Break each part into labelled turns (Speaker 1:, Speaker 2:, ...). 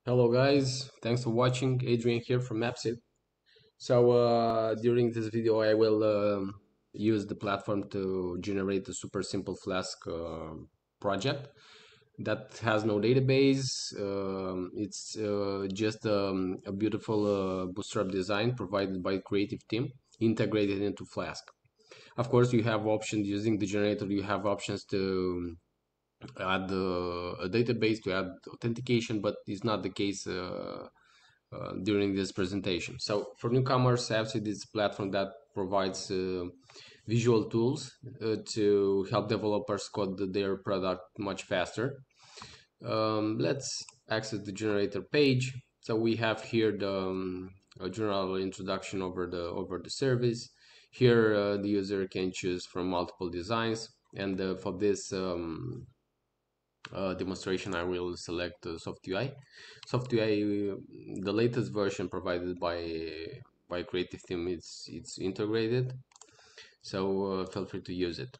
Speaker 1: Hello guys, thanks for watching. Adrian here from AppSeed. During this video I will use the platform to generate a super simple Flask project that has no database. It's just a beautiful Bootstrap design provided by creative team integrated into Flask. Of course, you have options using the generator. You have options to add a database to add authentication, but it's not the case during this presentation. So for newcomers, AppSeed is a platform that provides visual tools to help developers code their product much faster. Let's access the generator page. So we have here a general introduction over the service. Here the user can choose from multiple designs, and for this demonstration I will select SoftUI. SoftUI, the latest version provided by creative team, it's integrated, so feel free to use it.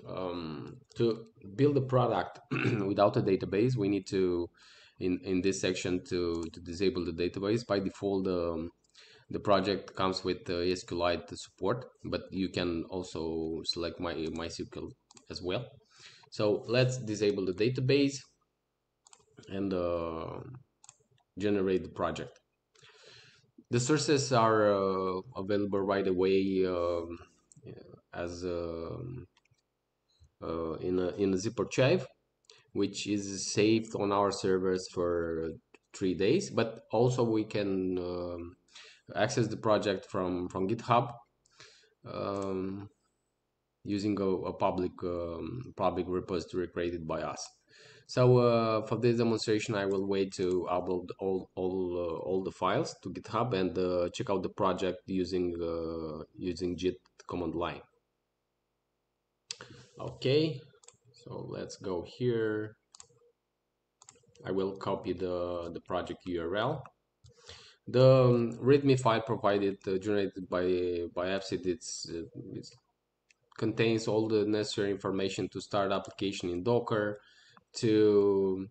Speaker 1: To build a product without a database, we need to in this section to disable the database. By default, the project comes with SQLite support, but you can also select MySQL as well. So let's disable the database and generate the project. The sources are available right away as in a zip archive, which is saved on our servers for 3 days. But also we can access the project from GitHub using a public repository created by us. So for this demonstration, I will wait to upload all the files to GitHub and check out the project using git command line. Okay, so let's go here. I will copy the project URL. The README file provided generated by AppSeed, it contains all the necessary information to start application in Docker, to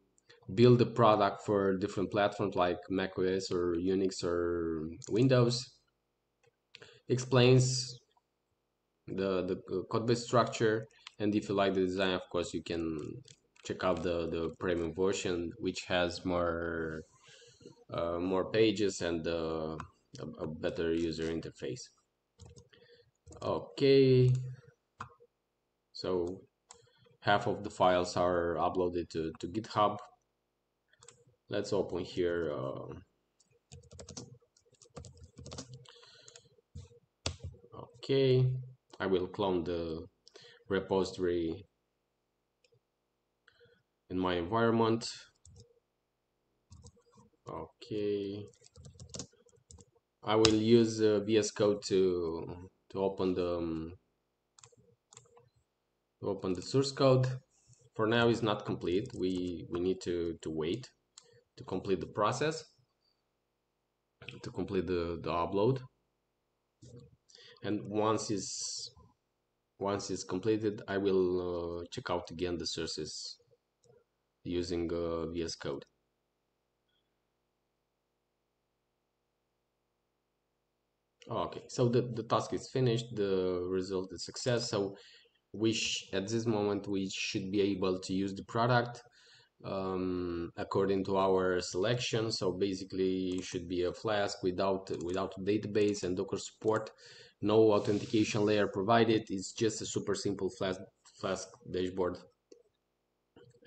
Speaker 1: build a product for different platforms like macOS or Unix or Windows. Explains the code base structure, and if you like the design, of course you can check out the premium version, which has more pages and a better user interface. Okay, so half of the files are uploaded to GitHub. Let's open here okay, I will clone the repository in my environment. Okay, I will use VS Code to open the source code. For now, it's not complete. We need to wait to complete the process, to complete the upload, and once it's completed, I will check out again the sources using VS Code. Okay, so the task is finished, the result is success. So at this moment we should be able to use the product according to our selection. So basically it should be a Flask without a database and Docker support, no authentication layer provided. It's just a super simple Flask dashboard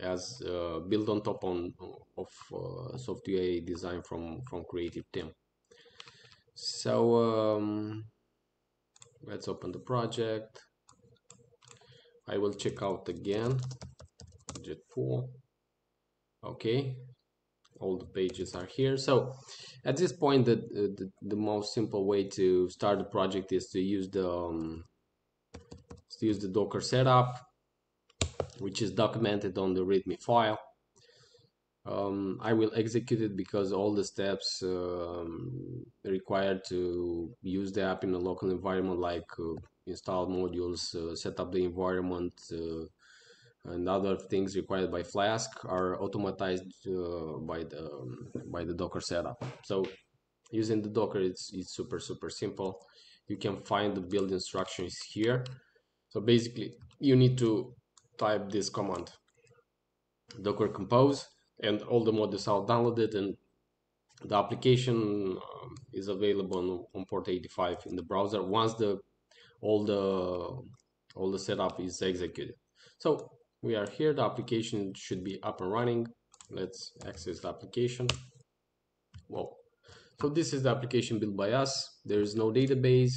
Speaker 1: as built on top of SoftUI design from creative team. So let's open the project. I will check out again project 4. Okay, all the pages are here. So at this point, the most simple way to start the project is to use the Docker setup, which is documented on the README file. I will execute it because all the steps required to use the app in a local environment, like install modules, set up the environment, and other things required by Flask are automatized by the Docker setup. So using the Docker, it's super simple. You can find the build instructions here. So basically, you need to type this command, docker compose, and all the modules are downloaded, and the application is available on port 85 in the browser once all the setup is executed. So we are here. The application should be up and running. Let's access the application. Well, so this is the application built by us. There is no database,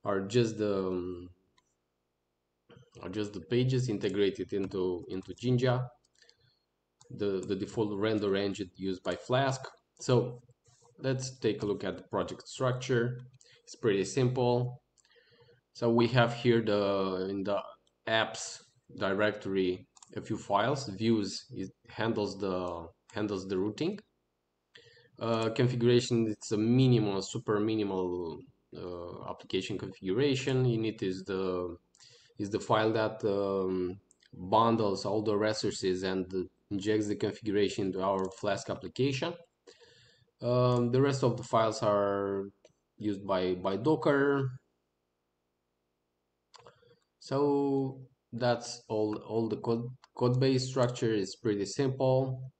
Speaker 1: are just the pages integrated into Jinja, the default render engine used by Flask. So let's take a look at the project structure. It's pretty simple. So we have here in the apps directory a few files. Views, it handles the routing. Configuration, it's a minimal, super minimal application configuration. Init is the file that bundles all the resources and injects the configuration into our Flask application. The rest of the files are used by Docker. So that's all the code base structure is pretty simple.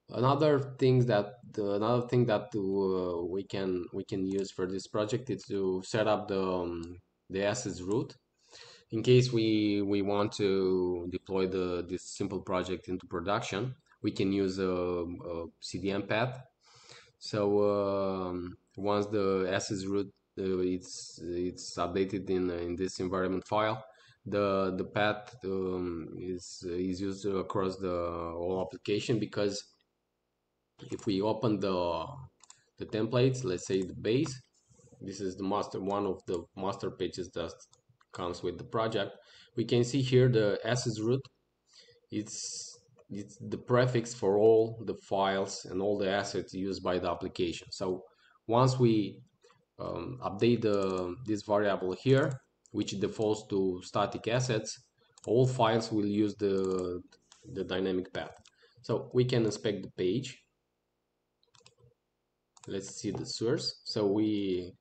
Speaker 1: Another thing that we can use for this project is to set up the assets root in case we want to deploy this simple project into production. We can use a CDN path. So once the assets root it's updated in this environment file, the path is used across the whole application, because if we open the templates, let's say the base, this is the master, one of the master pages that comes with the project. We can see here the assets root. It's the prefix for all the files and all the assets used by the application. So once we update this variable here, which defaults to static assets, all files will use the dynamic path. So we can inspect the page. Let's see the source. So in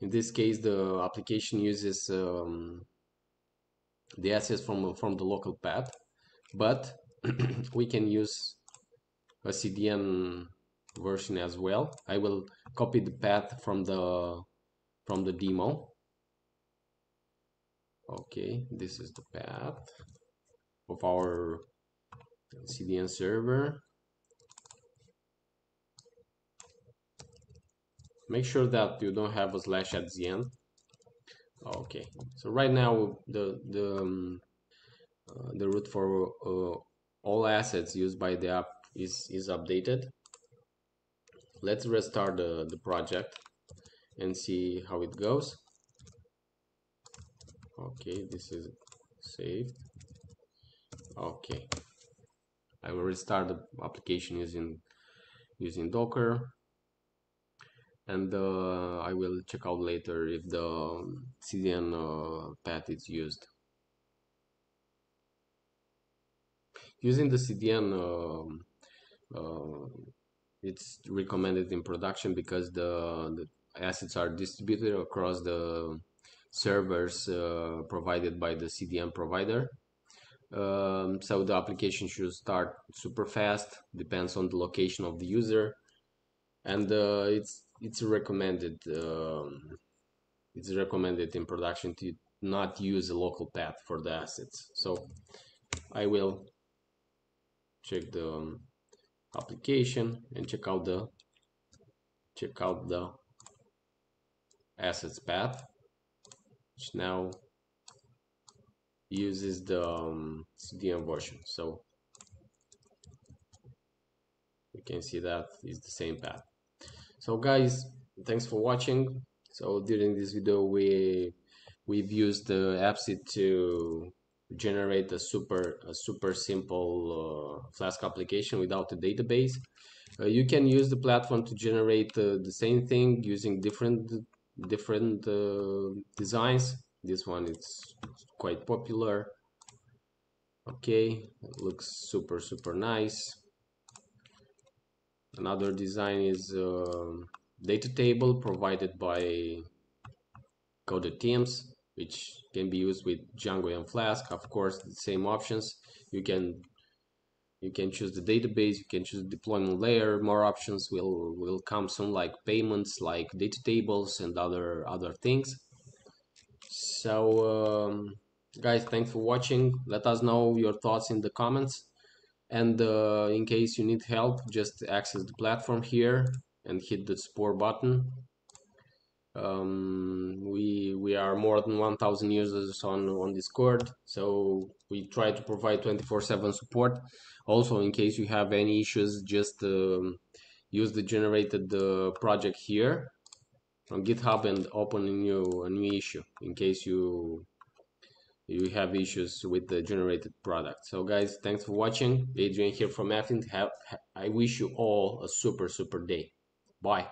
Speaker 1: this case, the application uses the assets from the local path, but we can use a CDN version as well. I will copy the path from the demo. Okay, this is the path of our CDN server. Make sure that you don't have a slash at the end. Okay, so right now the root for all assets used by the app is updated. Let's restart the project and see how it goes. Okay, this is saved. Okay, I will restart the application using Docker, and I will check out later if the CDN path is used. Using the CDN, it's recommended in production because the assets are distributed across the servers provided by the CDN provider. So the application should start super fast, depends on the location of the user, and it's recommended in production to not use a local path for the assets. So I will check the application and check out the assets path, which now uses the CDN version. So you can see that is the same path. So guys, thanks for watching. So during this video we've used the AppSeed to generate a super simple Flask application without a database. You can use the platform to generate the same thing using different designs. This one is quite popular. Okay, it looks super nice. Another design is data table provided by coded teams, which can be used with Django and Flask. Of course, the same options. You can you can choose the database, you can choose the deployment layer. More options will come soon, like payments, like data tables, and other things. So, guys, thanks for watching. Let us know your thoughts in the comments. And in case you need help, just access the platform here and hit the support button. We are more than 1,000 users on Discord, so we try to provide 24/7 support. Also, in case you have any issues, just use the generated project here on GitHub and open a new issue in case you have issues with the generated product. So guys, thanks for watching. Adrian here from AppSeed. I wish you all a super day. Bye.